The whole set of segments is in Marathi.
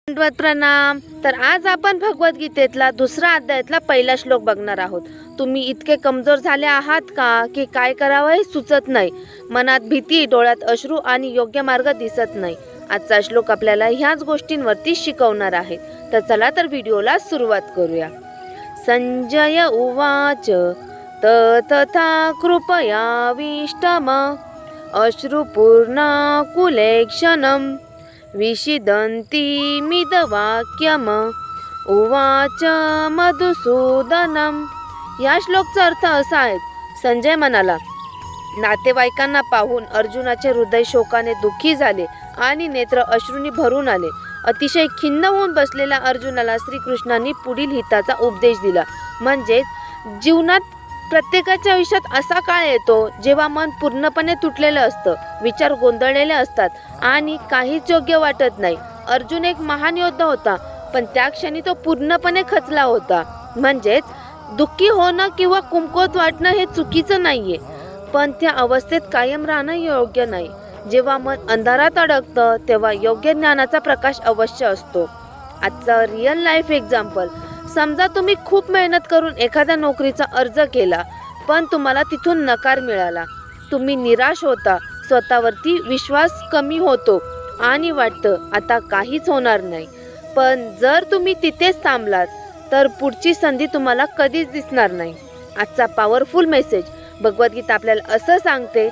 दंडवत प्रणाम। तर आज आपण भगवद्गीतेतला दुसरा अध्यायातला पहिला श्लोक बघणार आहोत। तुम्ही इतके कमजोर झाले आहात का की काय करावं हे सुचत नाही, मनात भीती, डोळ्यात अश्रू आणि योग्य मार्ग दिसत नाही। आजचा श्लोक आपल्याला ह्याच गोष्टींवरती शिकवणार आहे। तर चला तर व्हिडिओला सुरुवात करूया। संजय उवाच तथा कृपयाविष्टम अश्रुपूर्णाकुलेक्षणं विषिदन्ति मिदवाक्यम उवाच मधुसूदनम। या श्लोकचा अर्थ असा आहे, संजय म्हणाला, नातेवाईकांना पाहून अर्जुनाचे हृदय शोकाने दुःखी झाले आणि नेत्र अश्रूंनी भरून आले। अतिशय खिन्न होऊन बसलेल्या अर्जुनाला श्रीकृष्णांनी पुढील हिताचा उपदेश दिला। म्हणजेच जीवनात प्रत्येकाच्या आयुष्यात असा काळ येतो जेव्हा मन पूर्णपणे तुटलेलं असतं, विचार गोंधळलेले असतात आणि काहीच योग्य वाटत नाही। अर्जुन एक महान योद्धा होता, पण त्या क्षणी तो पूर्णपणे खचला होता। म्हणजेच दुःखी होणं किंवा कमकुवत वाटणं हे चुकीचं नाहीये, पण त्या अवस्थेत कायम राहणं योग्य नाही। जेव्हा मन अंधारात अडकतं तेव्हा योग्य ज्ञानाचा प्रकाश अवश्य असतो। आजचा रिअल लाईफ एक्झाम्पल, समजा तुम्ही खूप मेहनत करून एखाद्या नोकरीचा अर्ज केला, पण तुम्हाला तिथून नकार मिळाला। तुम्ही निराश होता, स्वतःवरती विश्वास कमी होतो आणि वाटतं आता काहीच होणार नाही। पण जर तुम्ही तिथेच थांबलात तर पुढची संधी तुम्हाला कधीच दिसणार नाही। आजचा पॉवरफुल मेसेज, भगवद्गीता आपल्याला असं सांगते,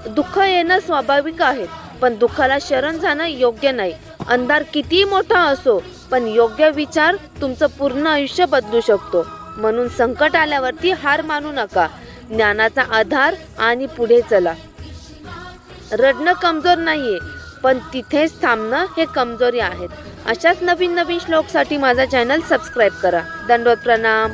दुःख येणं स्वाभाविक आहे, पण दुःखाला शरण जाणं योग्य नाही। अंधार किती मोठा असो, पण योग्य विचार तुमचं पूर्ण आयुष्य बदलू शकतो। म्हणून संकट आल्यावरती हार मानू नका, ज्ञानाचा आधार आणि पुढे चला। रडणं कमजोर नाहीये, पण तिथेच थांबणं हे कमजोरी आहेत। अशाच नवीन श्लोकसाठी माझा चॅनल सबस्क्राईब करा। दंडवत प्रणाम।